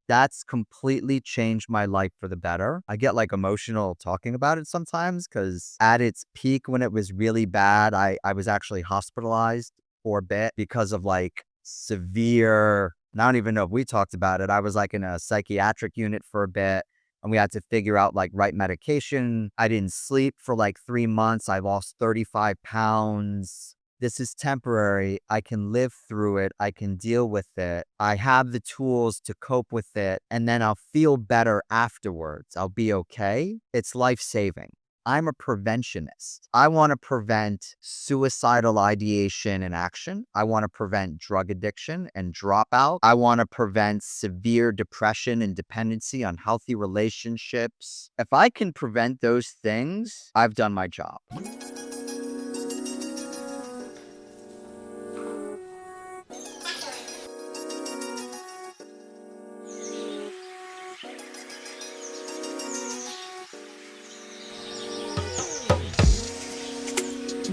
That's completely changed my life for the better. I get like emotional talking about it sometimes because at its peak, when it was really bad, I was actually hospitalized for a bit because of like severe, and I don't even know if we talked about it. I was like in a psychiatric unit for a bit and we had to figure out like right medication. I didn't sleep for like 3 months. I lost 35 pounds. This is temporary. I can live through it. I can deal with it. I have the tools to cope with it, and then I'll feel better afterwards. I'll be okay. It's life saving. I'm a preventionist. I want to prevent suicidal ideation and action. I want to prevent drug addiction and dropout. I want to prevent severe depression and dependency on healthy relationships. If I can prevent those things, I've done my job.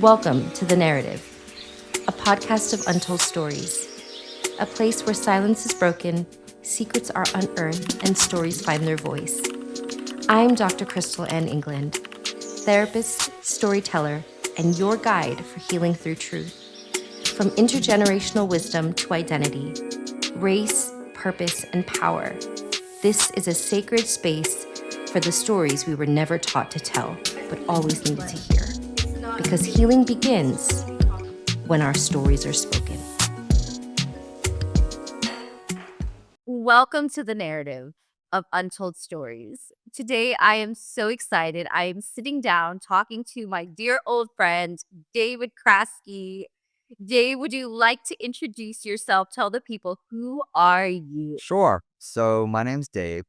Welcome to The Narrative, a podcast of untold stories, a place where silence is broken, secrets are unearthed, and stories find their voice. I'm Dr. Crystal Ann England, therapist, storyteller, and your guide for healing through truth. From intergenerational wisdom to identity, race, purpose, and power, this is a sacred space for the stories we were never taught to tell, but always needed to hear. Because healing begins when our stories are spoken. Welcome to the narrative of Untold Stories. Today, I am so excited. I am sitting down talking to my dear old friend, David Kraske. Dave, would you like to introduce yourself? Tell the people, who are you? Sure. So, my name's Dave.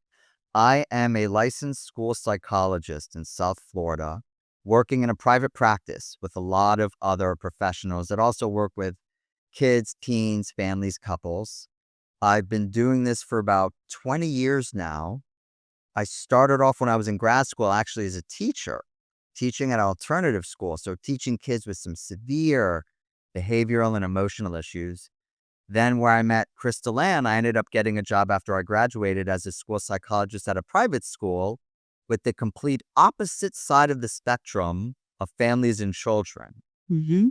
I am a licensed school psychologist in South Florida, working in a private practice with a lot of other professionals that also work with kids, teens, families, couples. I've been doing this for about 20 years now. I started off when I was in grad school, actually, as a teacher, teaching at alternative school. So, teaching kids with some severe behavioral and emotional issues. Then where I met Crystal Ann, I ended up getting a job after I graduated as a school psychologist at a private school with the complete opposite side of the spectrum of families and children. Mm-hmm.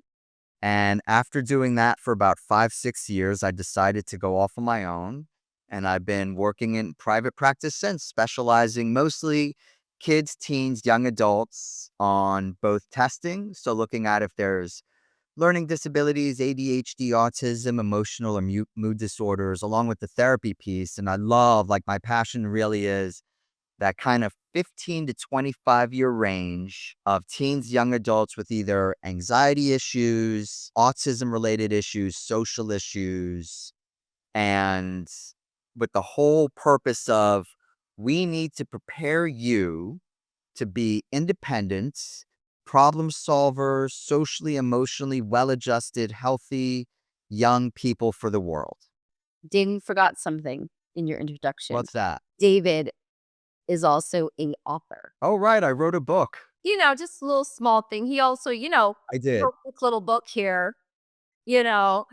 And after doing that for about 5, 6 years, I decided to go off on my own. And I've been working in private practice since, specializing mostly kids, teens, young adults on both testing. So looking at if there's learning disabilities, ADHD, autism, emotional or mood disorders, along with the therapy piece. And I love, like, my passion really is that kind of 15 to 25-year range of teens, young adults with either anxiety issues, autism related issues, social issues, and with the whole purpose of we need to prepare you to be independent, problem solvers, socially, emotionally well adjusted, healthy young people for the world. Dave, you forgot something in your introduction. What's that? David is also a author. Oh, right. I wrote a book. Just a little small thing. He also, I did. wrote this little book here, you know,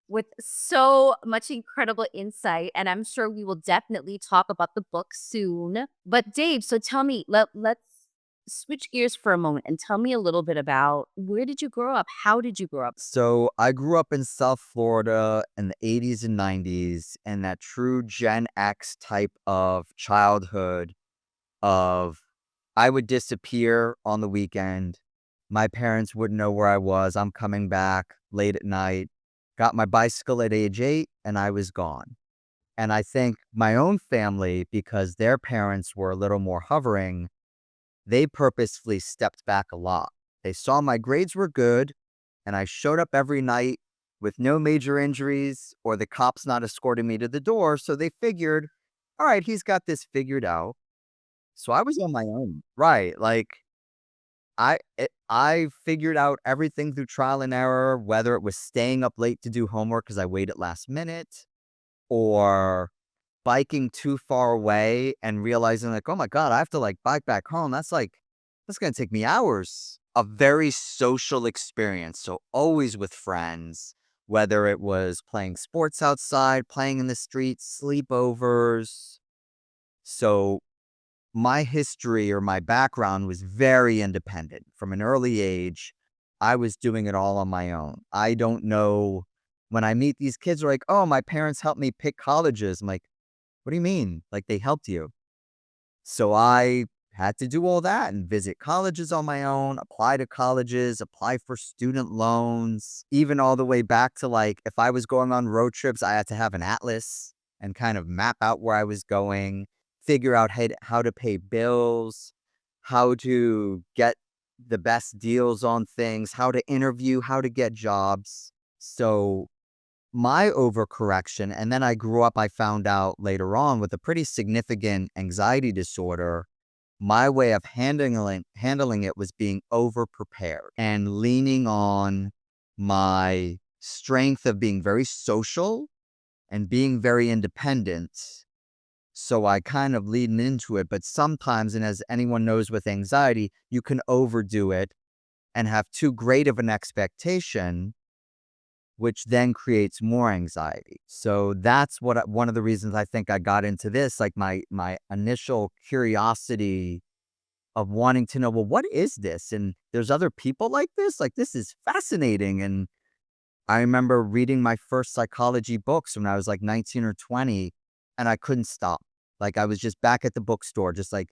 with so much incredible insight. And I'm sure we will definitely talk about the book soon. But Dave, so tell me, let's switch gears for a moment and tell me a little bit about where did you grow up? How did you grow up? So I grew up in South Florida in the 80s and 90s, and that true Gen X type of childhood of I would disappear on the weekend. My parents wouldn't know where I was. I'm coming back late at night. Got my bicycle at age 8 and I was gone. And I think my own family, because their parents were a little more hovering, they purposefully stepped back a lot. They saw my grades were good and I showed up every night with no major injuries or the cops not escorting me to the door. So they figured, all right, he's got this figured out. So I was on my own. Right. Like I figured out everything through trial and error, whether it was staying up late to do homework because I waited last minute, or biking too far away and realizing like, oh my God, I have to like bike back home. That's gonna take me hours. A very social experience. So always with friends, whether it was playing sports outside, playing in the streets, sleepovers. So my history or my background was very independent. From an early age, I was doing it all on my own. I don't know when I meet these kids are like, "Oh, my parents helped me pick colleges." I'm like, "What do you mean? Like they helped you?" So I had to do all that and visit colleges on my own, apply to colleges, apply for student loans, even all the way back to like if I was going on road trips, I had to have an atlas and kind of map out where I was going, figure out how to pay bills, how to get the best deals on things, how to interview, how to get jobs. So my overcorrection, and then I grew up, I found out later on with a pretty significant anxiety disorder. My way of handling it was being over-prepared and leaning on my strength of being very social and being very independent. So I kind of lean into it, but sometimes, and as anyone knows with anxiety, you can overdo it and have too great of an expectation, which then creates more anxiety. So that's one of the reasons I think I got into this, like my initial curiosity of wanting to know, well, what is this? And there's other people like this? Like this is fascinating. And I remember reading my first psychology books when I was like 19 or 20 and I couldn't stop. Like I was just back at the bookstore, just like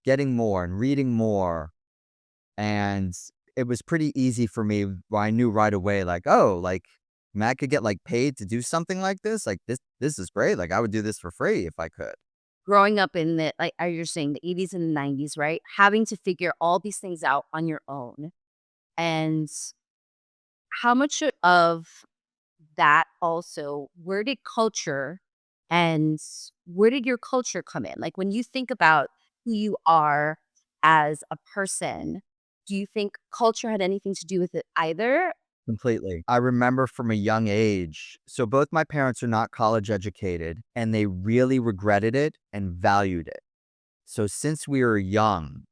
getting more and reading more. And it was pretty easy for me. I knew right away, like, oh, like, man, I could get like paid to do something like this. Like this is great. Like I would do this for free if I could. Growing up in the like, you're saying the 80s and the 90s, right? Having to figure all these things out on your own. And how much of that also, where did culture and where did your culture come in? Like, when you think about who you are as a person, do you think culture had anything to do with it either? Completely. I remember from a young age. So both my parents are not college educated and they really regretted it and valued it. So since we were young,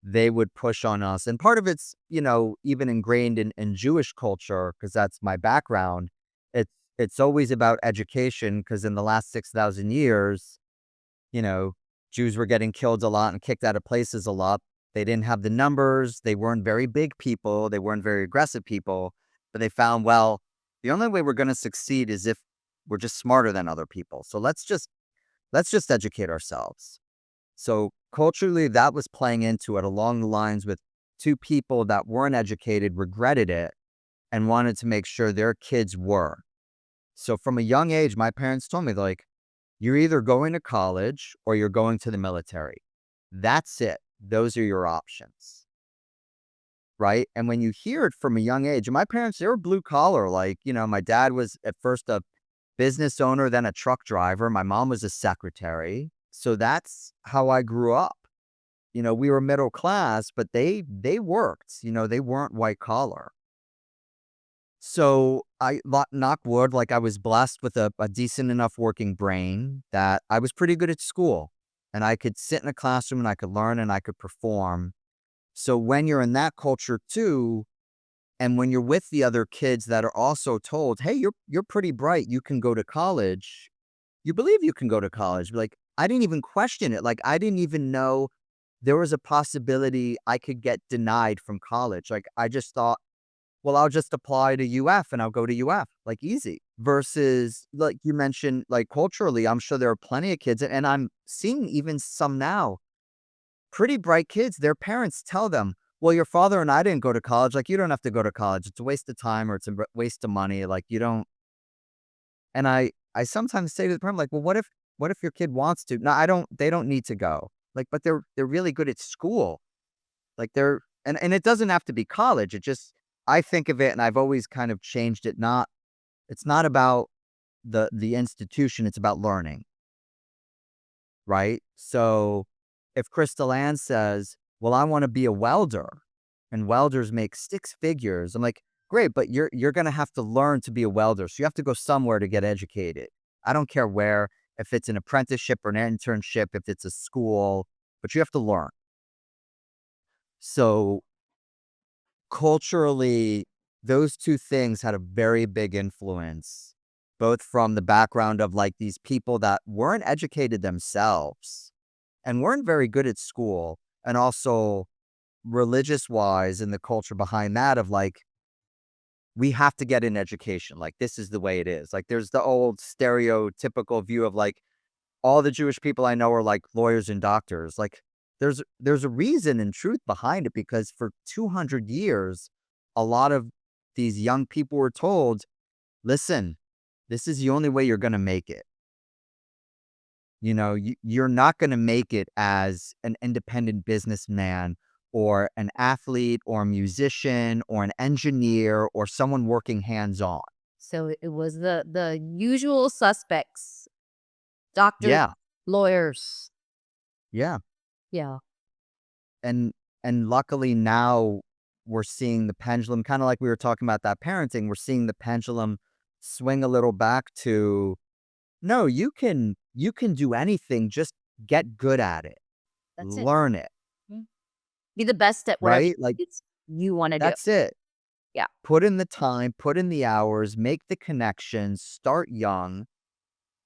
they would push on us. And part of it's, even ingrained in Jewish culture, because that's my background. It's always about education, because in the last 6,000 years, you know, Jews were getting killed a lot and kicked out of places a lot. They didn't have the numbers. They weren't very big people. They weren't very aggressive people. But they found, well, the only way we're going to succeed is if we're just smarter than other people. So let's just educate ourselves. So culturally, that was playing into it along the lines with two people that weren't educated, regretted it, and wanted to make sure their kids were. So from a young age, my parents told me, like, you're either going to college or you're going to the military. That's it. Those are your options. Right. And when you hear it from a young age, and my parents, they were blue collar. Like, my dad was at first a business owner, then a truck driver. My mom was a secretary. So that's how I grew up. We were middle class, but they worked, they weren't white collar. So knock wood, like I was blessed with a decent enough working brain that I was pretty good at school and I could sit in a classroom and I could learn and I could perform. So when you're in that culture too, and when you're with the other kids that are also told, hey, you're pretty bright, you can go to college, you believe you can go to college. Like I didn't even question it. Like I didn't even know there was a possibility I could get denied from college. Like I just thought, well, I'll just apply to UF and I'll go to UF, like easy. Versus, like you mentioned, like culturally, I'm sure there are plenty of kids, and I'm seeing even some now, pretty bright kids. Their parents tell them, well, your father and I didn't go to college. Like, you don't have to go to college. It's a waste of time or it's a waste of money. Like, you don't. And I sometimes say to the parent, like, well, what if your kid wants to? No, they don't need to go. Like, but they're really good at school. Like and it doesn't have to be college. I think of it and I've always kind of changed it. It's not about the institution, it's about learning, right? So if Crystal Ann says, well, I want to be a welder and welders make six figures, I'm like, great, but you're gonna have to learn to be a welder. So you have to go somewhere to get educated. I don't care where, if it's an apprenticeship or an internship, if it's a school, but you have to learn. So culturally, those two things had a very big influence, both from the background of like these people that weren't educated themselves. and weren't very good at school, and also religious wise and the culture behind that of like, we have to get an education. Like, this is the way it is. Like, there's the old stereotypical view of like, all the Jewish people I know are like lawyers and doctors. Like, there's a reason and truth behind it because for 200 years, a lot of these young people were told, listen, this is the only way you're going to make it. You're not going to make it as an independent businessman or an athlete or a musician or an engineer or someone working hands on. So it was the usual suspects, doctors, Yeah. lawyers. Yeah. Yeah. And luckily now we're seeing the pendulum, kind of like we were talking about that parenting, we're seeing the pendulum swing a little back to, no, you can do anything, just get good at it. That's it. Learn it, Mm. Be the best at whatever right? Like, it's you wanna do. that's it. Yeah. Put in the time, put in the hours, make the connections, start young,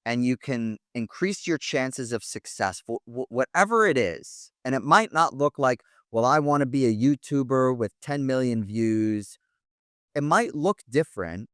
and you can increase your chances of success for whatever it is. And it might not look like, well, I want to be a YouTuber with 10 million views. It might look different,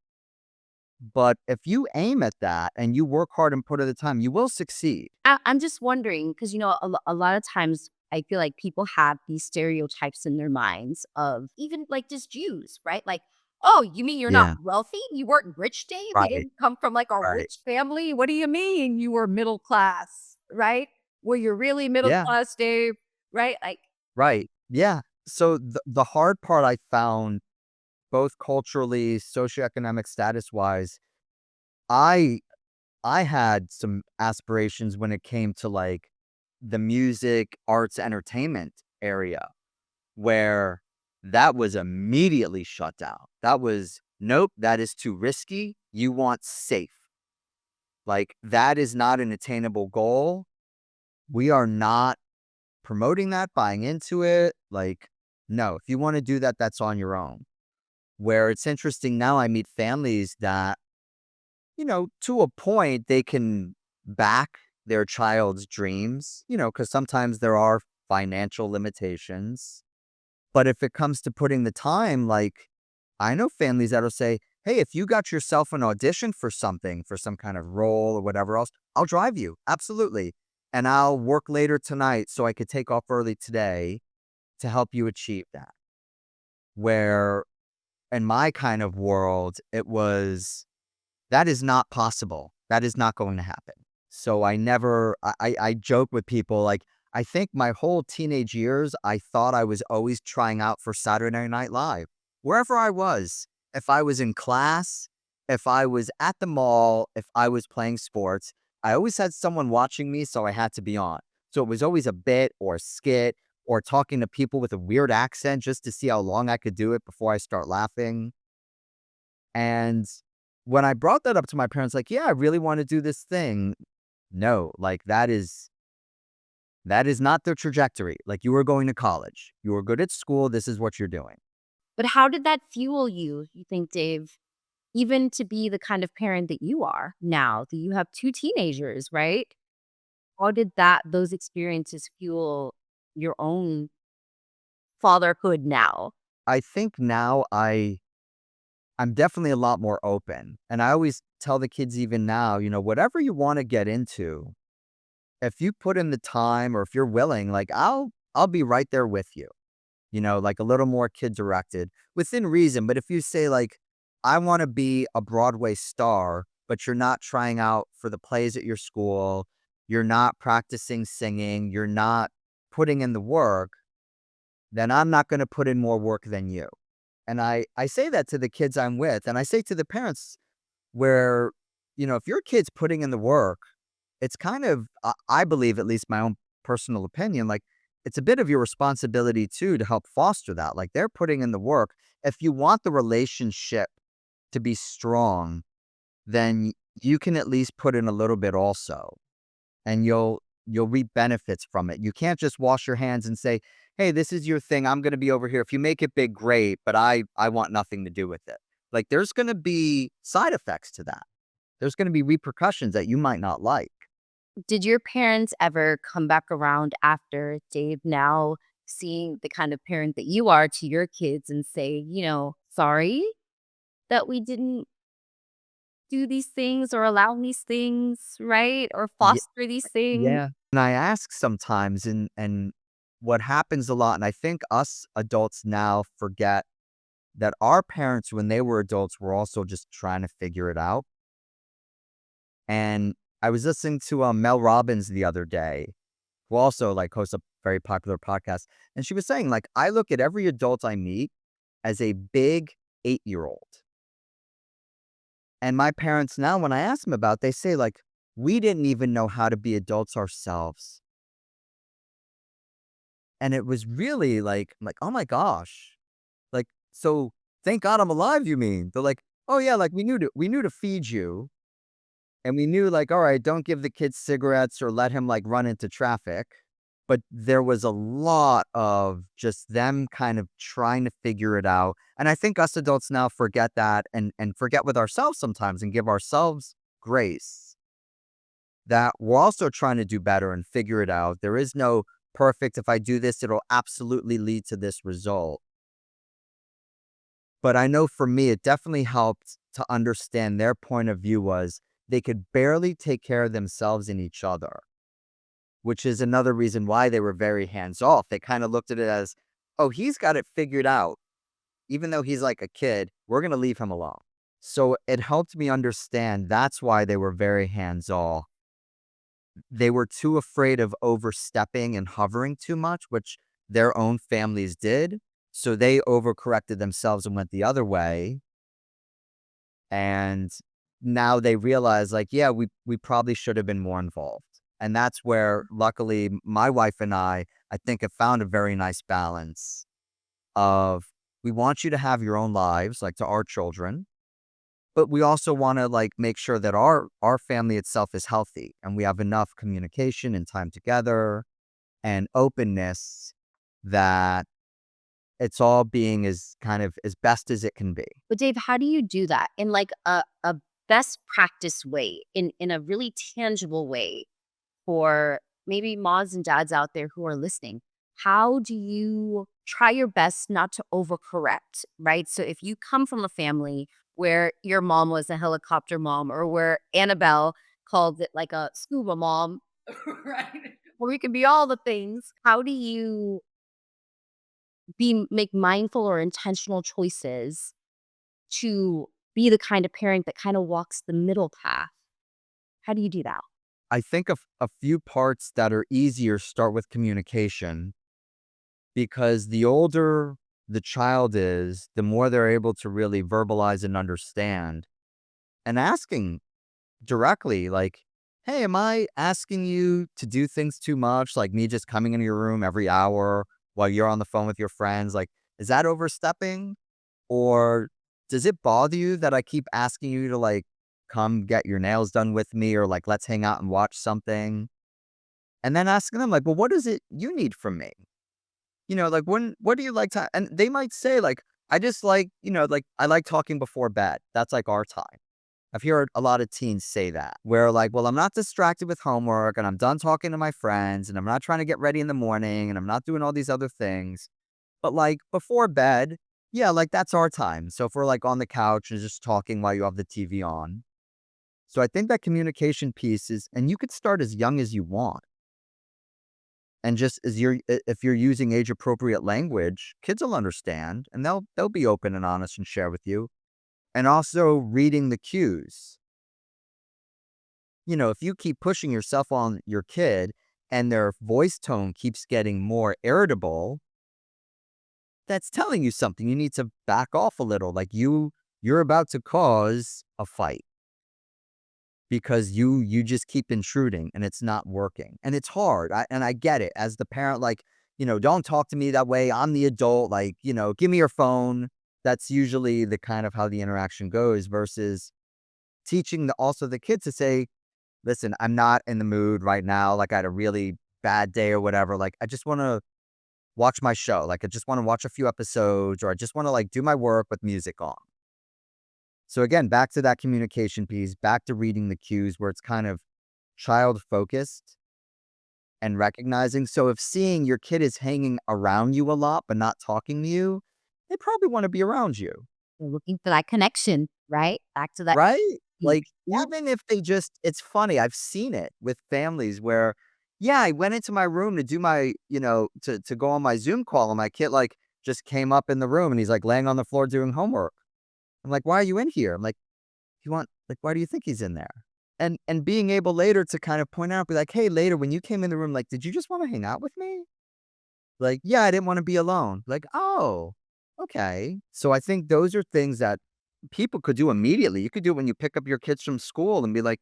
but if you aim at that and you work hard and put in the time, you will succeed. I'm just wondering because a lot of times I feel like people have these stereotypes in their minds of even like just Jews, right? Like, oh, you mean you're not Yeah. wealthy? You weren't rich, Dave? You Right. didn't come from like a Right. rich family? What do you mean you were middle class, right? Were you really middle Yeah. class, Dave? Right? Like, Right. Yeah. So the hard part I found, both culturally, socioeconomic status wise, I I had some aspirations when it came to like the music, arts, entertainment area where that was immediately shut down. That was, nope, that is too risky. You want safe. Like, that is not an attainable goal. We are not promoting that, buying into it. Like, no, if you want to do that, that's on your own. Where it's interesting now, I meet families that, to a point, they can back their child's dreams, because sometimes there are financial limitations. But if it comes to putting the time, like, I know families that'll say, hey, if you got yourself an audition for something, for some kind of role or whatever else, I'll drive you. Absolutely. And I'll work later tonight so I could take off early today to help you achieve that. Where in my kind of world, it was, that is not possible. That is not going to happen. So I joke with people like, I think my whole teenage years, I thought I was always trying out for Saturday Night Live. Wherever I was, if I was in class, if I was at the mall, if I was playing sports, I always had someone watching me, so I had to be on. So it was always a bit or a skit or talking to people with a weird accent just to see how long I could do it before I start laughing. And when I brought that up to my parents, like, yeah, I really want to do this thing. No, like, that is not the trajectory. Like, you were going to college. You were good at school. This is what you're doing. but how did that fuel you think, Dave? Even to be the kind of parent that you are now, that you have two teenagers, right? How did those experiences fuel your own fatherhood now? I think now I'm definitely a lot more open. And I always tell the kids even now, whatever you want to get into, if you put in the time or if you're willing, like, I'll be right there with you. Like a little more kid directed within reason. But if you say like, I want to be a Broadway star, but you're not trying out for the plays at your school, you're not practicing singing, you're not putting in the work, then I'm not going to put in more work than you. And I say that to the kids I'm with. And I say to the parents where, if your kid's putting in the work, it's kind of, I believe, at least my own personal opinion, like, it's a bit of your responsibility too to help foster that. Like, they're putting in the work. If you want the relationship to be strong, then you can at least put in a little bit also, and you'll reap benefits from it. You can't just wash your hands and say, hey, this is your thing. I'm going to be over here. If you make it big, great, but I want nothing to do with it. Like, there's going to be side effects to that. There's going to be repercussions that you might not like. Did your parents ever come back around after Dave now seeing the kind of parent that you are to your kids and say, sorry that we didn't do these things or allow these things, right? Or Yeah, foster these things? yeah. And I ask sometimes, and what happens a lot, and I think us adults now forget that our parents, when they were adults, were also just trying to figure it out. And I was listening to Mel Robbins the other day, who also like hosts a very popular podcast, and she was saying like, I look at every adult I meet as a big 8-year-old. And my parents now, when I ask them about, they say like, we didn't even know how to be adults ourselves. And it was really like, I'm like, oh my gosh, like, so thank God I'm alive. You mean? They're like, oh yeah, like we knew to feed you. And we knew like, all right, don't give the kids cigarettes or let him like run into traffic. But there was a lot of just them kind of trying to figure it out. And I think us adults now forget that and forget with ourselves sometimes and give ourselves grace that we're also trying to do better and figure it out. There is no perfect, if I do this, it'll absolutely lead to this result. But I know for me, it definitely helped to understand their point of view was they could barely take care of themselves and each other, which is another reason why they were very hands off. They kind of looked at it as, oh, he's got it figured out. Even though he's like a kid, we're going to leave him alone. So it helped me understand that's why they were very hands off. They were too afraid of overstepping and hovering too much, which their own families did. So they overcorrected themselves and went the other way. And now they realize like, yeah, we probably should have been more involved. And that's where luckily my wife and I think have found a very nice balance of we want you to have your own lives, like to our children, but we also want to like make sure that our family itself is healthy and we have enough communication and time together and openness that it's all being as kind of as best as it can be. But Dave, how do you do that in like a best practice way, in a really tangible way for maybe moms and dads out there who are listening? How do you try your best not to overcorrect, right? So if you come from a family where your mom was a helicopter mom or where Annabelle called it like a scuba mom, right? Or we can be all the things. How do you make mindful or intentional choices to be the kind of parent that kind of walks the middle path? How do you do that? I think a few parts that are easier start with communication because the older the child is, the more they're able to really verbalize and understand. And asking directly, like, hey, am I asking you to do things too much? Like me just coming into your room every hour while you're on the phone with your friends? Like, is that overstepping? Or does it bother you that I keep asking you to like come get your nails done with me or like let's hang out and watch something? And then asking them like, well, what is it you need from me? Like what do you like to and they might say like, I just like, like I like talking before bed. That's like our time. I've heard a lot of teens say that, where like, well, I'm not distracted with homework and I'm done talking to my friends and I'm not trying to get ready in the morning and I'm not doing all these other things. But like before bed, yeah, like that's our time. So if we're like on the couch and just talking while you have the TV on. So I think that communication piece is, and you could start as young as you want. And just as if you're using age appropriate language, kids will understand and they'll be open and honest and share with you. And also reading the cues. If you keep pushing yourself on your kid and their voice tone keeps getting more irritable, that's telling you something. You need to back off a little. Like you're about to cause a fight because you just keep intruding and it's not working. And it's hard. And I get it as the parent, like, don't talk to me that way. I'm the adult. Like, give me your phone. That's usually the kind of how the interaction goes versus teaching also the kids to say, listen, I'm not in the mood right now. Like I had a really bad day or whatever. Like I just want to watch my show. Like I just want to watch a few episodes or I just want to like do my work with music on. So again, back to that communication piece, back to reading the cues where it's kind of child focused and recognizing. So if seeing your kid is hanging around you a lot but not talking to you, they probably want to be around you. They're looking for that connection, right? Back to that Right? peak. Like, Yeah. even if they just it's funny, I've seen it with families where, yeah, I went into my room to do my to go on my Zoom call, and my kid, like, just came up in the room, and he's, like, laying on the floor doing homework. I'm like, "Why are you in here?" I'm like, "You want like, why do you think he's in there?" And being able later to kind of point out, be like, "Hey, later, when you came in the room, like, did you just wanna hang out with me?" Like, "Yeah, I didn't wanna be alone." Like, "Oh, okay." So I think those are things that people could do immediately. You could do it when you pick up your kids from school and be like,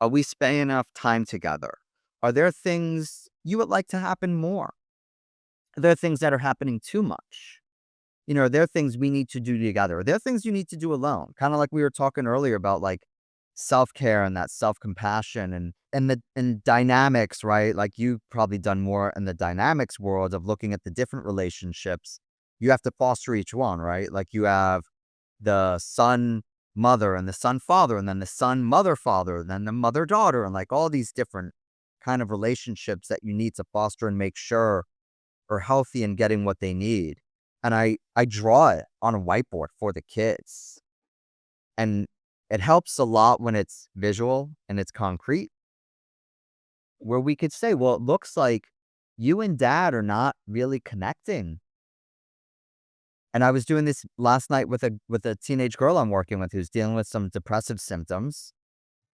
"Are we spending enough time together? Are there things you would like to happen more? Are there things that are happening too much? Are there things we need to do together? Are there things you need to do alone?" Kinda like we were talking earlier about, like, self-care and that self-compassion and dynamics, right? Like, you've probably done more in the dynamics world of looking at the different relationships. You have to foster each one, right? Like, you have the son mother and the son father, and then the son mother father, and then the mother daughter, and like all these different kind of relationships that you need to foster and make sure are healthy and getting what they need. And I draw it on a whiteboard for the kids. And it helps a lot when it's visual and it's concrete, where we could say, well, it looks like you and dad are not really connecting. And I was doing this last night with a teenage girl I'm working with who's dealing with some depressive symptoms.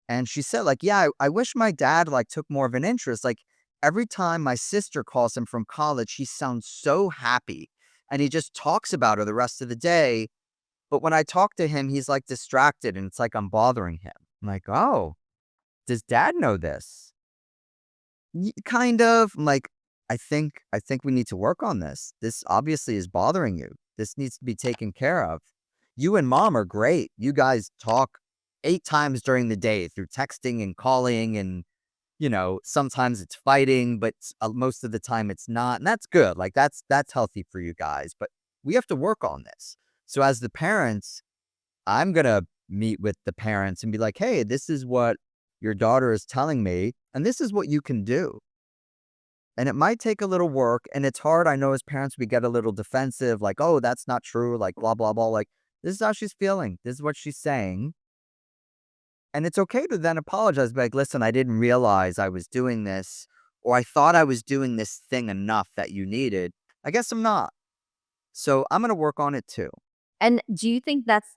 And she said, like, yeah, I wish my dad like took more of an interest. Like every time my sister calls him from college, he sounds so happy. And he just talks about her the rest of the day. But when I talk to him, he's like distracted and it's like I'm bothering him. I'm like, oh, does dad know this? Kind of. I'm like, I think we need to work on this. This obviously is bothering you. This needs to be taken care of. You and mom are great. You guys talk 8 times during the day through texting and calling and, sometimes it's fighting, but most of the time it's not. And that's good. Like that's healthy for you guys, but we have to work on this. So as the parents, I'm going to meet with the parents and be like, "Hey, this is what your daughter is telling me, and this is what you can do." And it might take a little work, and it's hard. I know as parents, we get a little defensive, like, "Oh, that's not true," like, blah, blah, blah. Like, this is how she's feeling. This is what she's saying. And it's okay to then apologize, be like, "Listen, I didn't realize I was doing this, or I thought I was doing this thing enough that you needed. I guess I'm not. So I'm going to work on it too." And do you think that's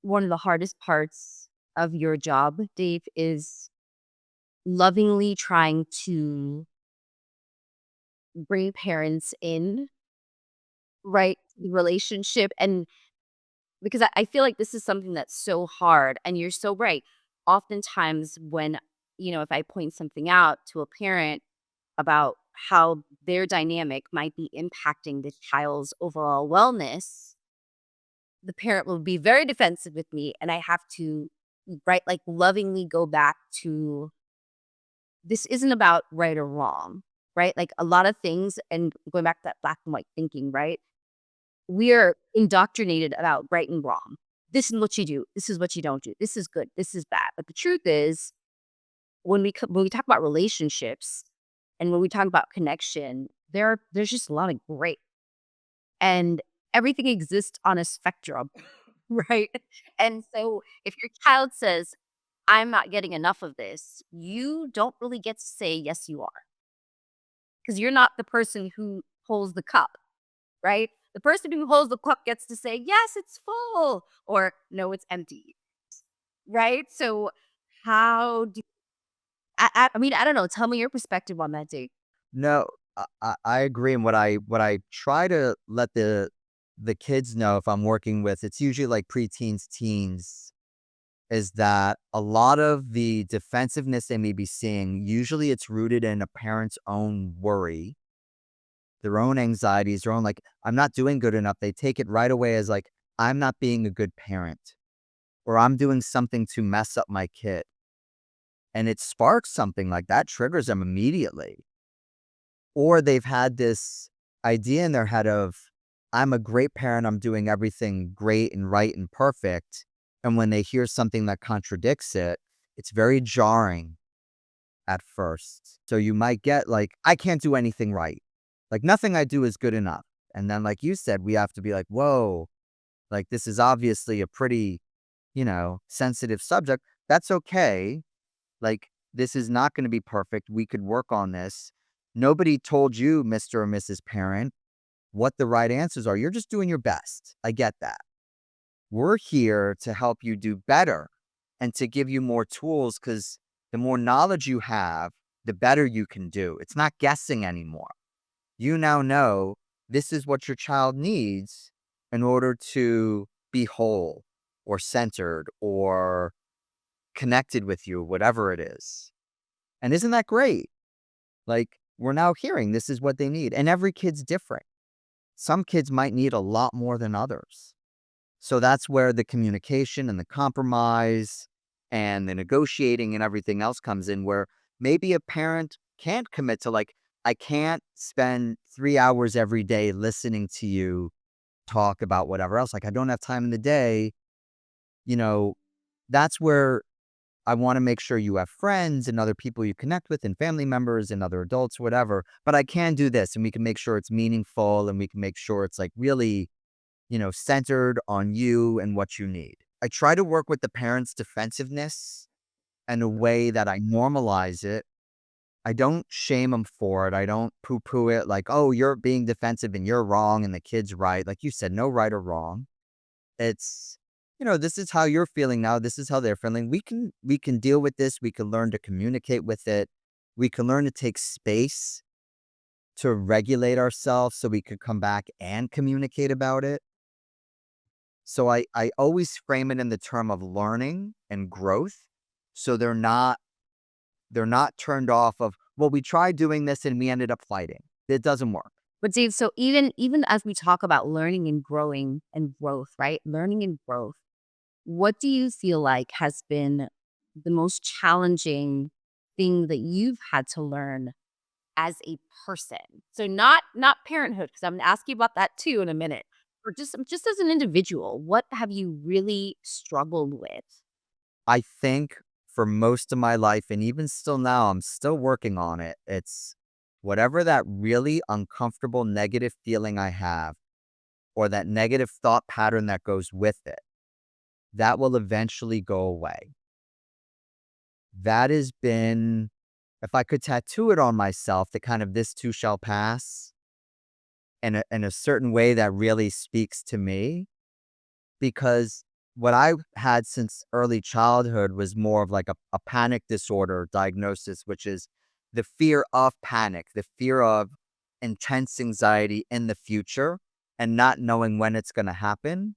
one of the hardest parts of your job, Dave, is lovingly trying to bring parents in, right, the relationship? And because I feel like this is something that's so hard, and you're so right. Oftentimes when, if I point something out to a parent about how their dynamic might be impacting the child's overall wellness, the parent will be very defensive with me, and I have to, right, like, lovingly go back to, this isn't about right or wrong, right? Like, a lot of things, and going back to that black and white thinking, right? We're indoctrinated about right and wrong. This is what you do. This is what you don't do. This is good. This is bad. But the truth is, when we talk about relationships and when we talk about connection, there's just a lot of gray, and everything exists on a spectrum, right? And so if your child says, "I'm not getting enough of this," you don't really get to say, "Yes, you are," because you're not the person who holds the cup, right? The person who holds the cup gets to say, "Yes, it's full," or "No, it's empty," right? So how do I mean, I don't know. Tell me your perspective on that, Dave. No, I agree. And what I try to let the kids know if I'm working with, it's usually like preteens, teens, is that a lot of the defensiveness they may be seeing, usually it's rooted in a parent's own worry, their own anxieties, their own like, I'm not doing good enough. They take it right away as like, I'm not being a good parent, or I'm doing something to mess up my kid. And it sparks something like that, triggers them immediately. Or they've had this idea in their head of, I'm a great parent, I'm doing everything great and right and perfect. And when they hear something that contradicts it, it's very jarring. at first. So you might get like, I can't do anything right. Like nothing I do is good enough. And then, like you said, we have to be like, whoa, like this is obviously a pretty, sensitive subject. That's okay. Like, this is not going to be perfect. We could work on this. Nobody told you, Mr. or Mrs. Parent, what the right answers are. You're just doing your best. I get that. We're here to help you do better and to give you more tools because the more knowledge you have, the better you can do. It's not guessing anymore. You now know this is what your child needs in order to be whole or centered or connected with you, whatever it is. And isn't that great? Like, we're now hearing this is what they need. And every kid's different. Some kids might need a lot more than others. So that's where the communication and the compromise and the negotiating and everything else comes in, where maybe a parent can't commit to, like, I can't spend 3 hours every day listening to you talk about whatever else. Like, I don't have time in the day. You know, that's where I want to make sure you have friends and other people you connect with and family members and other adults, whatever. But I can do this and we can make sure it's meaningful and we can make sure it's like really, centered on you and what you need. I try to work with the parents' defensiveness in a way that I normalize it. I don't shame them for it. I don't poo poo it like, oh, you're being defensive and you're wrong and the kid's right. Like you said, no right or wrong. It's, this is how you're feeling now. This is how they're feeling. We can deal with this. We can learn to communicate with it. We can learn to take space to regulate ourselves so we could come back and communicate about it. So I always frame it in the term of learning and growth. So they're not turned off of, well, we tried doing this and we ended up fighting. It doesn't work. But Dave, so even as we talk about learning and growing and growth, right? Learning and growth, what do you feel like has been the most challenging thing that you've had to learn as a person? So not parenthood, because I'm gonna ask you about that too in a minute. Or just as an individual, what have you really struggled with? I think for most of my life, and even still now, I'm still working on it. It's whatever that really uncomfortable negative feeling I have, or that negative thought pattern that goes with it, that will eventually go away. That has been, if I could tattoo it on myself, the kind of this too shall pass in a certain way that really speaks to me, because what I've had since early childhood was more of like a panic disorder diagnosis, which is the fear of panic, the fear of intense anxiety in the future and not knowing when it's going to happen.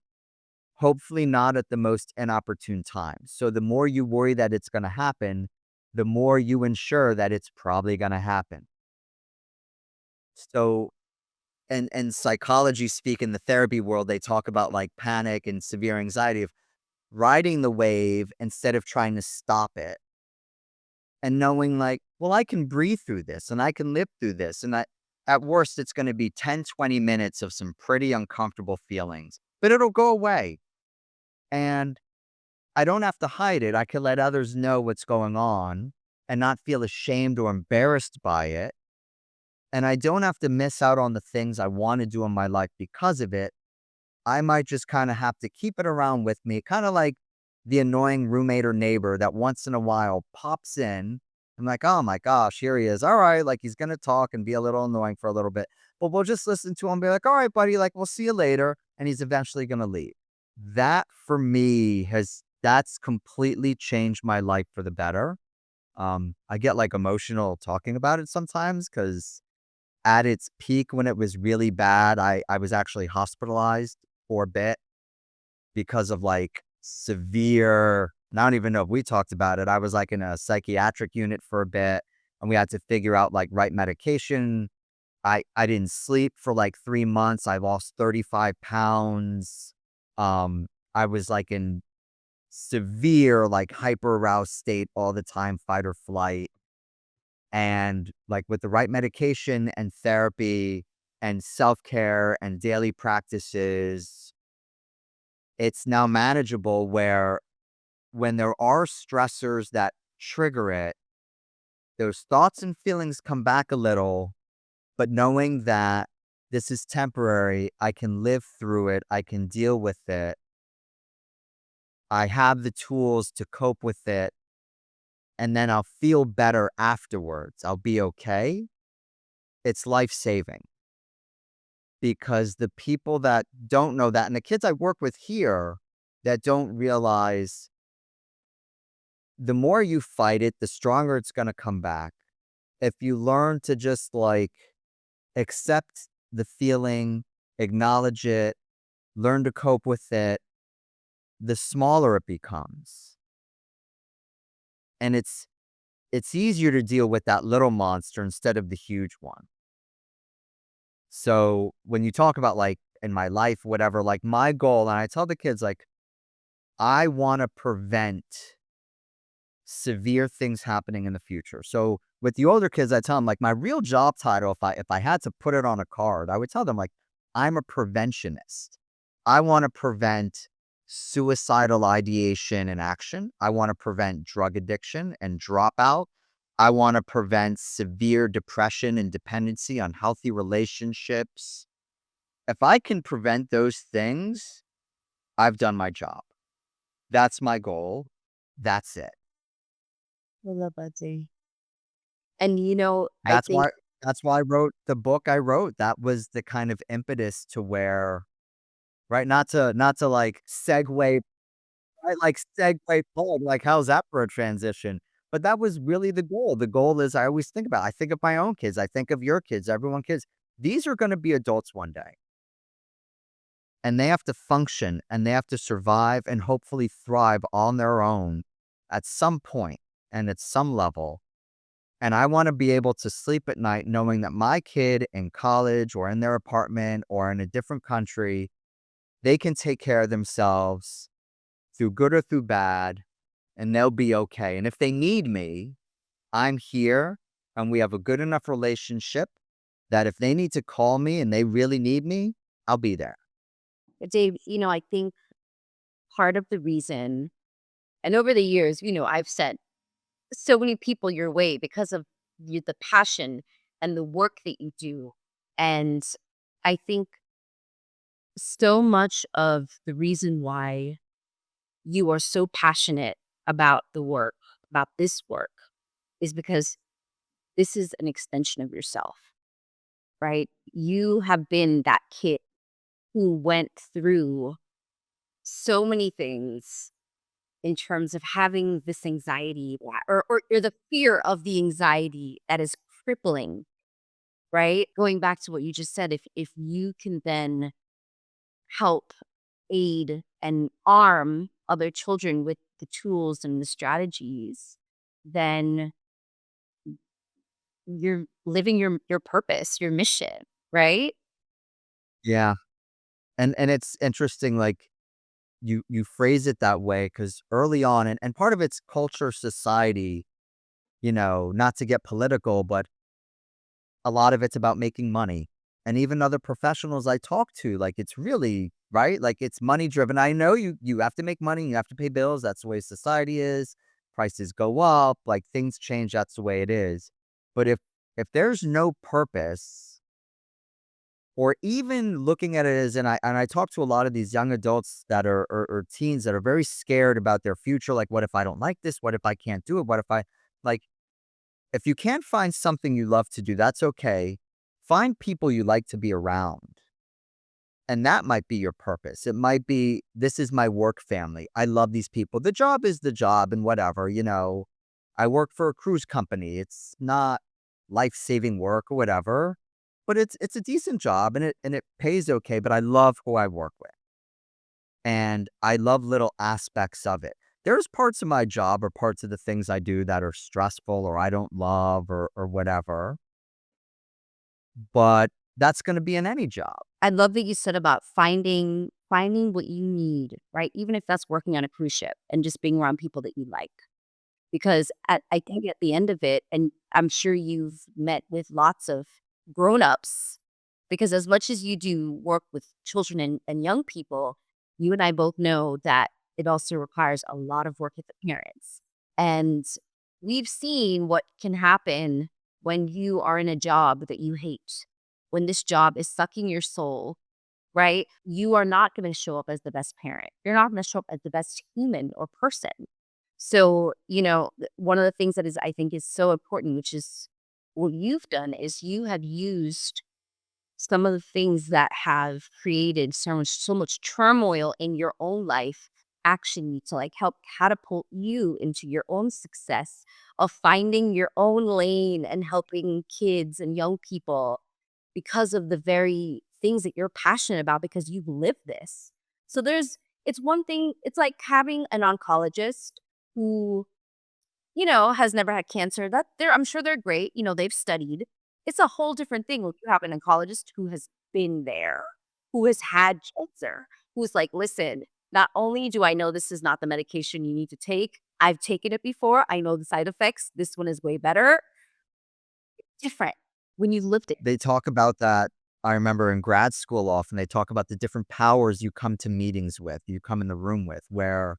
Hopefully, not at the most inopportune time. So, the more you worry that it's going to happen, the more you ensure that it's probably going to happen. So, and psychology speak in the therapy world, they talk about like panic and severe anxiety of riding the wave instead of trying to stop it and knowing like, well, I can breathe through this and I can live through this. And at worst, it's going to be 10, 20 minutes of some pretty uncomfortable feelings, but it'll go away. And I don't have to hide it. I can let others know what's going on and not feel ashamed or embarrassed by it. And I don't have to miss out on the things I want to do in my life because of it. I might just kind of have to keep it around with me, kind of like the annoying roommate or neighbor that once in a while pops in. I'm like, oh my gosh, here he is. All right, like he's going to talk and be a little annoying for a little bit, but we'll just listen to him and be like, all right, buddy, like we'll see you later. And he's eventually going to leave. That for me that's completely changed my life for the better. I get like emotional talking about it sometimes because at its peak when it was really bad, I was actually hospitalized for a bit because of like severe, and I don't even know if we talked about it. I was like in a psychiatric unit for a bit and we had to figure out like right medication. I didn't sleep for like 3 months. I lost 35 pounds. I was like in severe, like hyper aroused state all the time, fight or flight. And like with the right medication and therapy and self care and daily practices, it's now manageable where when there are stressors that trigger it, those thoughts and feelings come back a little, but knowing that this is temporary, I can live through it, I can deal with it, I have the tools to cope with it, and then I'll feel better afterwards. I'll be okay. It's life-saving because the people that don't know that, and the kids I work with here that don't realize the more you fight it, the stronger it's gonna come back. If you learn to just, like, accept the feeling, acknowledge it, learn to cope with it, the smaller it becomes. And it's easier to deal with that little monster instead of the huge one. So, when you talk about, like, in my life, whatever, like, my goal and I tell the kids, like, I wanna prevent severe things happening in the future. So, with the older kids, I tell them, like, my real job title, if I had to put it on a card, I would tell them, like, I'm a preventionist. I wanna prevent suicidal ideation and action. I wanna prevent drug addiction and dropout. I wanna prevent severe depression and dependency on healthy relationships. If I can prevent those things, I've done my job. That's my goal. That's it. I love that too. And I That's think why that's why I wrote the book I wrote. That was the kind of impetus to where right, not to, like, segue right, like, segue forward, like, how's that for a transition? But that was really the goal. The goal is I always I think of my own kids, I think of your kids, everyone kids. These are gonna be adults one day, and they have to function, and they have to survive and hopefully thrive on their own at some point and at some level. And I wanna be able to sleep at night knowing that my kid in college or in their apartment or in a different country, they can take care of themselves through good or through bad, and they'll be okay. And if they need me, I'm here, and we have a good enough relationship that if they need to call me and they really need me, I'll be there. Dave, I think part of the reason, and over the years, I've sent so many people your way because of the passion and the work that you do. And I think so much of the reason why you are so passionate about the work, about this work, is because this is an extension of yourself, right? You have been that kid who went through so many things in terms of having this anxiety or the fear of the anxiety that is crippling, right? Going back to what you just said, if you can then help aid and arm other children with the tools and the strategies, then you're living your purpose, your mission, right? Yeah. And it's interesting, like, you phrase it that way because early on and part of it's culture, society, not to get political, but a lot of it's about making money. And even other professionals I talk to, like, it's really right? Like, it's money driven. I know you have to make money, you have to pay bills, that's the way society is. Prices go up, like, things change, that's the way it is. But if there's no purpose, or even looking at it as and I talk to a lot of these young adults that are or teens that are very scared about their future, like, "What if I don't like this? What if I can't do it? What if I" like, if you can't find something you love to do, that's okay. Find people you like to be around, and that might be your purpose. It might be, "This is my work family. I love these people." The job is the job and whatever. I work for a cruise company. It's not life-saving work or whatever, but it's a decent job and it pays okay, but I love who I work with, and I love little aspects of it. There's parts of my job or parts of the things I do that are stressful or I don't love or whatever, but that's gonna be in any job. I love that you said about finding what you need, right? Even if that's working on a cruise ship and just being around people that you like. Because I think at the end of it, and I'm sure you've met with lots of grown-ups, because as much as you do work with children and young people, you and I both know that it also requires a lot of work with the parents. And we've seen what can happen when you are in a job that you hate, when this job is sucking your soul, right? You are not going to show up as the best parent. You're not going to show up as the best human or person. So, one of the things that is, I think, is so important, which is what you've done, is you have used some of the things that have created so much turmoil in your own life actually to like help catapult you into your own success of finding your own lane and helping kids and young people because of the very things that you're passionate about because you've lived this. So it's one thing, it's like having an oncologist who has never had cancer. I'm sure they're great. They've studied. It's a whole different thing when you have an oncologist who has been there, who has had cancer, who's like, listen, not only do I know this is not the medication you need to take, I've taken it before. I know the side effects. This one is way better. Different when you lived it. They talk about that. I remember in grad school often they talk about the different powers you come to meetings with, you come in the room with, where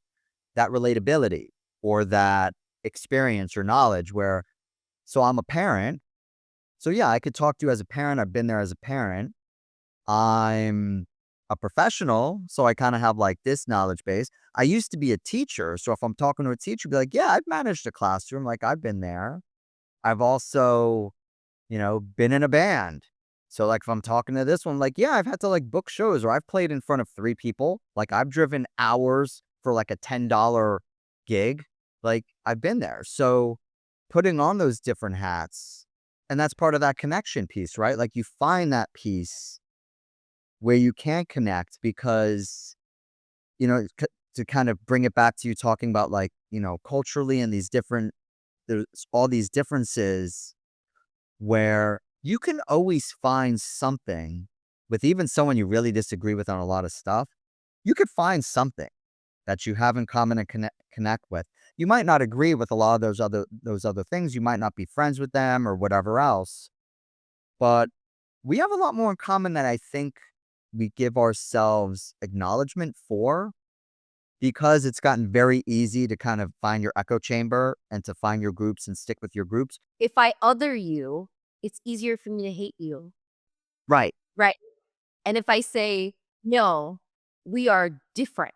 that relatability or that experience or knowledge where, so I'm a parent. So yeah, I could talk to you as a parent. I've been there as a parent. I'm a professional, so I kind of have like this knowledge base. I used to be a teacher. So if I'm talking to a teacher, be like, yeah, I've managed a classroom. Like I've been there. I've also, been in a band. So like if I'm talking to this one, like, yeah, I've had to like book shows or I've played in front of 3 people. Like I've driven hours for like a $10 gig. Like I've been there. So putting on those different hats, and that's part of that connection piece, right? Like you find that piece where you can connect because, to kind of bring it back to you talking about like, culturally and there's all these differences where you can always find something with even someone you really disagree with on a lot of stuff. You could find something that you have in common and connect with. You might not agree with a lot of those other things. You might not be friends with them or whatever else, but we have a lot more in common than I think we give ourselves acknowledgement for because it's gotten very easy to kind of find your echo chamber and to find your groups and stick with your groups. If I other you, it's easier for me to hate you. Right. Right. And if I say, no, we are different,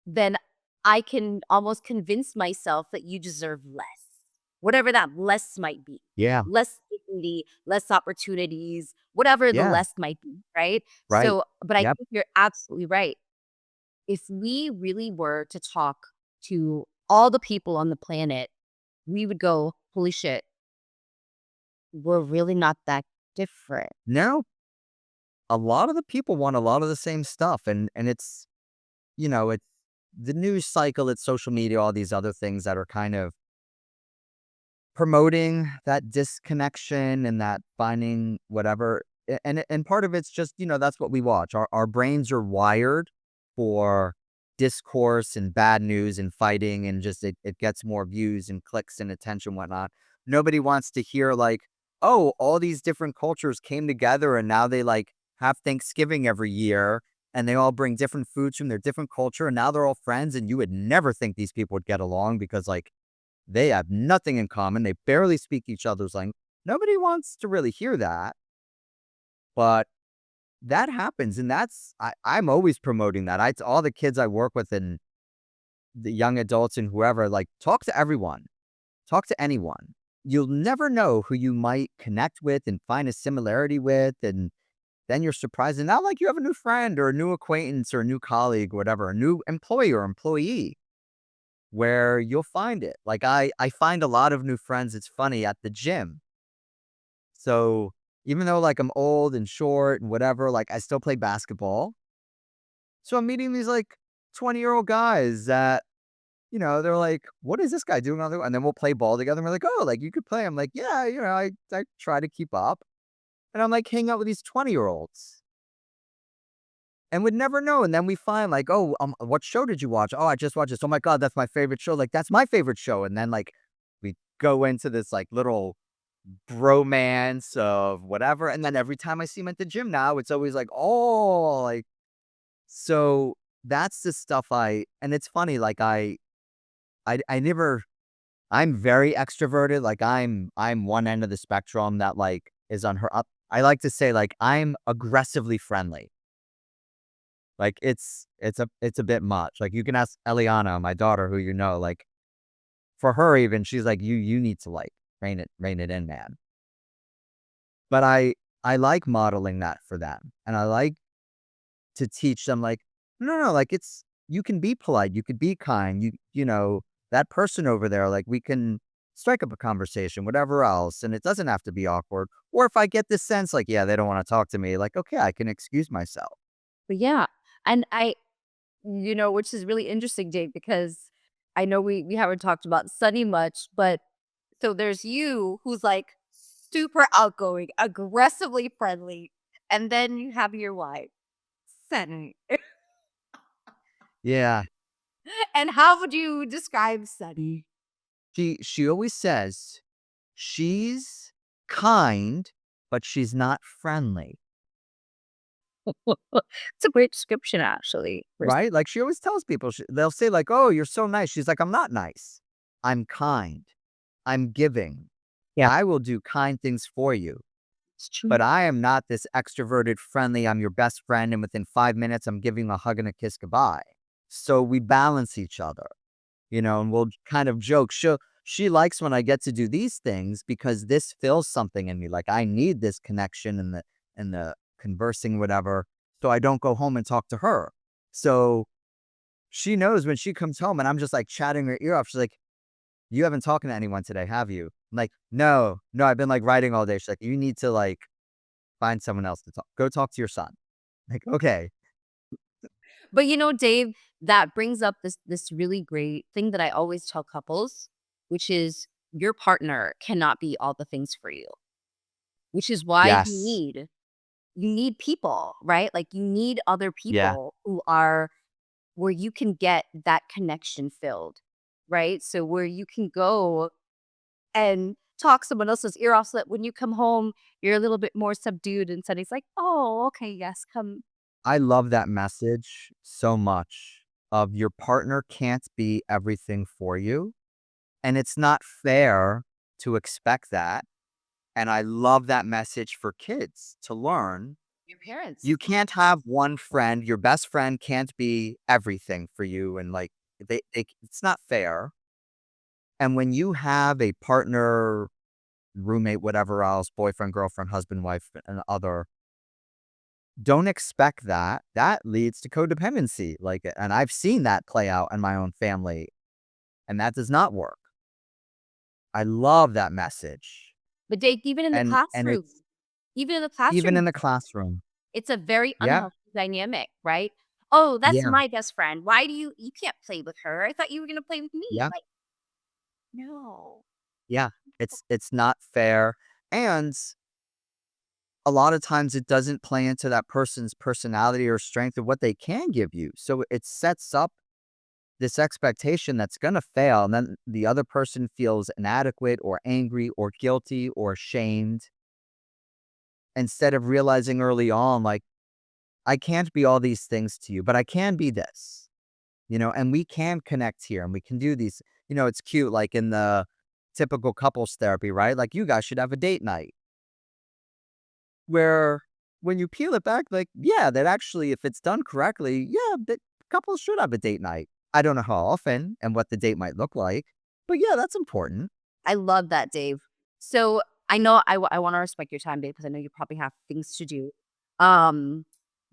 then I can almost convince myself that you deserve less, whatever that less might be. Yeah. Less dignity, less opportunities, whatever the Yeah. less might be, right? Right. So, but I Yep. think you're absolutely right. If we really were to talk to all the people on the planet, we would go, holy shit, we're really not that different. No, a lot of the people want a lot of the same stuff, and it's the news cycle, it's social media, all these other things that are kind of promoting that disconnection and that finding whatever. And part of it's just, that's what we watch. Our brains are wired for discourse and bad news and fighting, and just it gets more views and clicks and attention, whatnot. Nobody wants to hear like, oh, all these different cultures came together and now they like have Thanksgiving every year and they all bring different foods from their different culture and now they're all friends, and you would never think these people would get along because like they have nothing in common. They barely speak each other's language. Nobody wants to really hear that, but that happens, and I'm always promoting that. To all the kids I work with and the young adults and whoever, like talk to everyone, talk to anyone. You'll never know who you might connect with and find a similarity with, and then you're surprised. And not like you have a new friend or a new acquaintance or a new colleague, whatever, a new employee or employee where you'll find it. Like I find a lot of new friends, it's funny, at the gym. So even though like I'm old and short and whatever, like I still play basketball. So I'm meeting these like 20-year-old guys that, they're like, what is this guy doing on the, and then we'll play ball together. And we're like, oh, like you could play. I'm like, yeah, I try to keep up. And I'm like hanging out with these 20-year-olds and would never know. And then we find like, oh, what show did you watch? Oh, I just watched this. Oh my God, that's my favorite show. Like, that's my favorite show. And then like we go into this like little bromance of whatever. And then every time I see him at the gym now, it's always like, oh, like, so that's the stuff and it's funny, like I never, I'm very extroverted, like, I'm one end of the spectrum that, like, is on her up I like to say, like, I'm aggressively friendly. Like, it's a bit much. Like, you can ask Eliana, my daughter, who you know, like, for her even, she's like, You need to, like, rein it in, man." But I like modeling that for them, and I like to teach them, like, "No, no, like, it's you can be polite, you could be kind, that person over there, like, we can strike up a conversation, whatever else, and it doesn't have to be awkward." Or if I get this sense, like, yeah, they don't wanna talk to me, like, okay, I can excuse myself. But yeah, and which is really interesting, Dave, because I know we haven't talked about Sunny much, but so there's you who's like super outgoing, aggressively friendly, and then you have your wife, Sunny. Yeah. And how would you describe Sunny? She always says she's kind, but she's not friendly, It's a great description, actually. right? Like, she always tells people, they'll say, like, "Oh, you're so nice." She's like, "I'm not nice. I'm kind. I'm giving. Yeah, I will do kind things for you, it's true. but I am not this extroverted, friendly, I'm your best friend, and within 5 minutes, I'm giving a hug and a kiss goodbye." So we balance each other, and we'll kind of joke. She likes when I get to do these things because this fills something in me. Like, I need this connection and the conversing, whatever, so I don't go home and talk to her. So she knows when she comes home and I'm just like chatting her ear off. She's like, "You haven't talked to anyone today, have you?" I'm like, "No, no, I've been like writing all day." She's like, "You need to like find someone else to talk. Go talk to your son." Like, okay. But Dave, that brings up this really great thing that I always tell couples, which is your partner cannot be all the things for you, which is why Yes. you need people, right? Like you need other Yeah. people who are where you can get that connection filled, right? So where you can go and talk someone else's ear off so that when you come home, you're a little bit more subdued and Sunny's like, "Oh, okay, yes, come." I love that message so much of your partner can't be everything for you, and it's not fair to expect that, and I love that message for kids to learn. Your parents. You can't have one friend, your best friend can't be everything for you, and, like, it's not fair, and when you have a partner, roommate, whatever else, boyfriend, girlfriend, husband, wife, and other, don't expect that. That leads to codependency, like, and I've seen that play out in my own family, and that does not work. I love that message, But Dave, and it's even in the even in classroom, the classroom. it's a very Yeah, unhealthy dynamic, right? "Oh, that's yeah, my best friend. Why do you can't play with her. I thought you were gonna play with me." yeah, Like, no. yeah. It's not fair, and a lot of times it doesn't play into that person's personality or strength of what they can give you, so it sets up this expectation that's gonna fail, and then the other person feels inadequate or angry or guilty or ashamed, instead of realizing early on, like, I can't be all these things to you, but I can be this, and we can connect here and we can do these. It's cute, like in the typical couples therapy, right? Like, you guys should have a date night where when you peel it back, like, yeah, that actually, if it's done correctly, yeah, that couples should have a date night. I don't know how often and what the date might look like, but yeah, that's important. I love that, Dave. So, I know I wanna respect your time, Dave, because I know you probably have things to do. Um,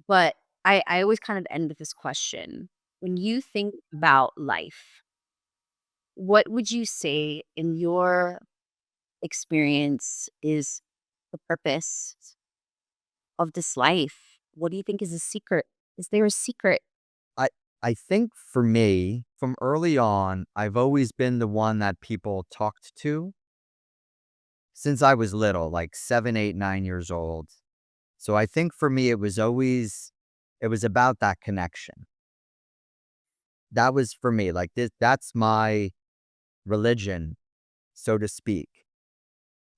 but I always kind of end with this question. When you think about life, what would you say in your experience is the purpose of this life? What do you think is a secret? Is there a secret? I I think for me, from early on, I've always been the one that people talked to since I was little, like 7, 8, 9 years old. So I think for me, it was about that connection. That was for me, like, that's my religion, so to speak.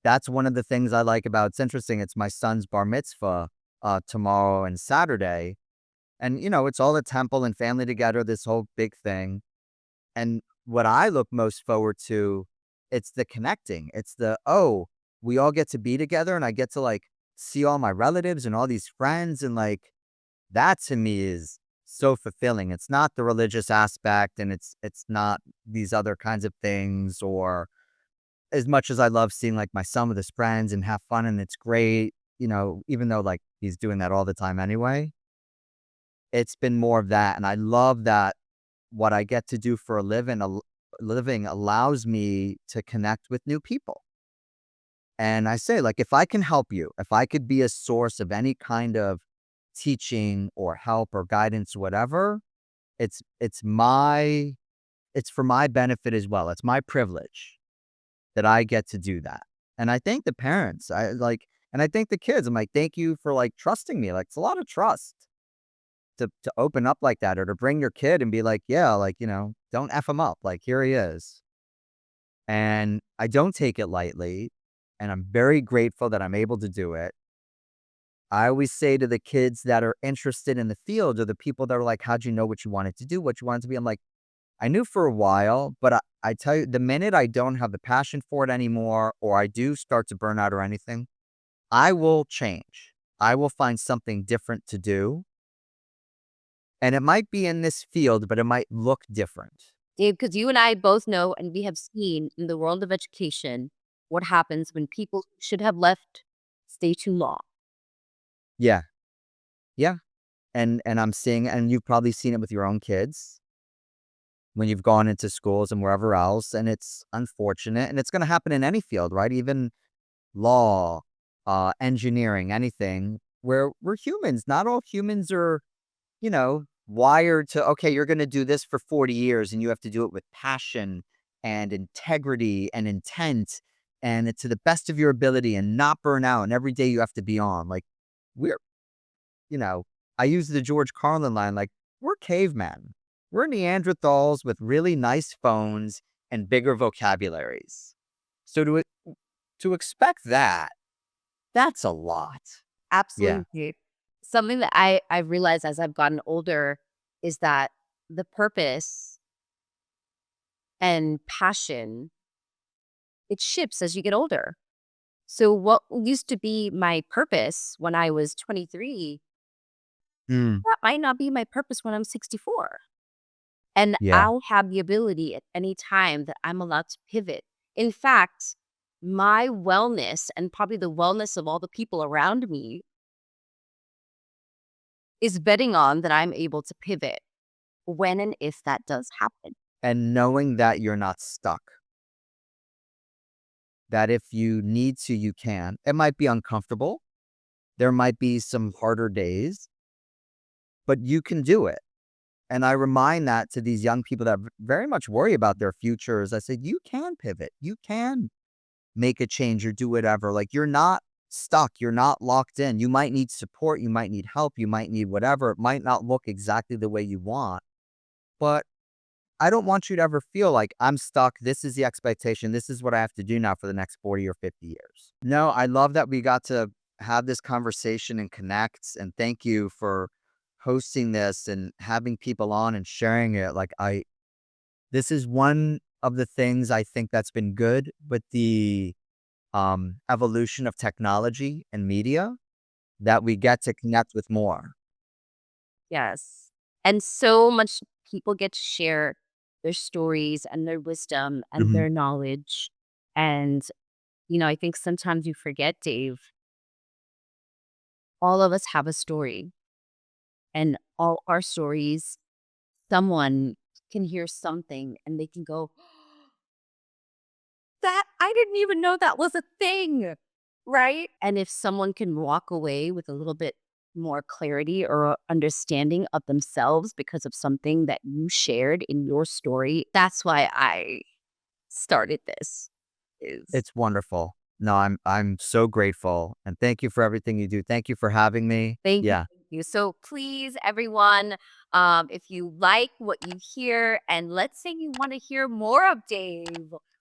That's one of the things I like about it's interesting, it's my son's bar mitzvah, tomorrow and Saturday, and, it's all the temple and family together, this whole big thing, and what I look most forward to it's the connecting. It's the, "Oh, we all get to be together and I get to, like, see all my relatives and all these friends," and, like, that to me is so fulfilling. It's not the religious aspect, and it's not these other kinds of things, or as much as I love seeing, like, my son with his friends and have fun, and it's great, even though, like, he's doing that all the time anyway, it's been more of that, and I love that what I get to do for a living allows me to connect with new people. And I say, like, if I can help you, if I could be a source of any kind of teaching or help or guidance, whatever, it's my it's for my benefit as well. It's my privilege that I get to do that. And I thank the parents. And I thank the kids. I'm like, thank you for like trusting me. Like, it's a lot of trust to open up like that, or to bring your kid and be like, yeah, like, don't F him up. Like, here he is. And I don't take it lightly. And I'm very grateful that I'm able to do it. I always say to the kids that are interested in the field, or the people that are like, how'd you know what you wanted to do, what you wanted to be? I'm like, I knew for a while, but I tell you, the minute I don't have the passion for it anymore, or I do start to burn out or anything, I will change. I will find something different to do. And it might be in this field, but it might look different. Dave, because you and I both know and we have seen in the world of education what happens when people who should have left stay too long. Yeah. Yeah. And I'm seeing, and you've probably seen it with your own kids when you've gone into schools and wherever else, and it's unfortunate, and it's going to happen in any field, right? Even law, engineering, anything, where we're humans. Not all humans are, wired to, okay, you're going to do this for 40 years and you have to do it with passion and integrity and intent, and it's to the best of your ability and not burn out. And every day you have to be on. Like, we're, you know, I use the George Carlin line, like, we're cavemen. We're Neanderthals with really nice phones and bigger vocabularies. So to expect that, that's a lot. Yeah. Absolutely. Something that I've realized as I've gotten older is that the purpose and passion, it shifts as you get older. So what used to be my purpose when I was 23, Mm, that might not be my purpose when I'm 64. And yeah. I'll have the ability at any time that I'm allowed to pivot. In fact, my wellness and probably the wellness of all the people around me is betting on that I'm able to pivot when and if that does happen. And knowing that you're not stuck, that if you need to, you can. It might be uncomfortable. There might be some harder days, but you can do it. And I remind that to these young people that very much worry about their futures. I said, you can pivot. You can make a change or do whatever. Like, you're not stuck. You're not locked in. You might need support. You might need help. You might need whatever. It might not look exactly the way you want, but I don't want you to ever feel like I'm stuck. This is the expectation. This is what I have to do now for the next 40 or 50 years. No, I love that we got to have this conversation and connect. And thank you for hosting this and having people on and sharing it. This is one of the things I think that's been good with the evolution of technology and media, that we get to connect with more. Yes. And so much people get to share their stories and their wisdom and Mhm. their knowledge. And, I think sometimes you forget, Dave, all of us have a story, and all our stories, someone can hear something and they can go, that I didn't even know that was a thing. Right. And if someone can walk away with a little bit more clarity or understanding of themselves because of something that you shared in your story, that's why I started this. Is It's wonderful. No, I'm so grateful, and thank you for everything you do. Thank you for having me. Thank you. Yeah. Thank you. So please, everyone, if you like what you hear, and let's say you want to hear more of Dave,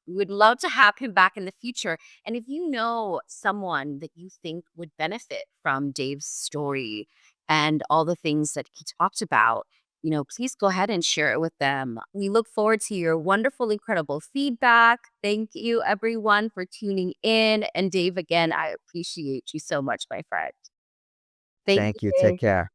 we would love to have him back in the future. And if you know someone that you think would benefit from Dave's story and all the things that he talked about, please go ahead and share it with them. We look forward to your wonderful, incredible feedback. Thank you, everyone, for tuning in. And Dave, again, I appreciate you so much, my friend. Thank Thank you. you. Take care.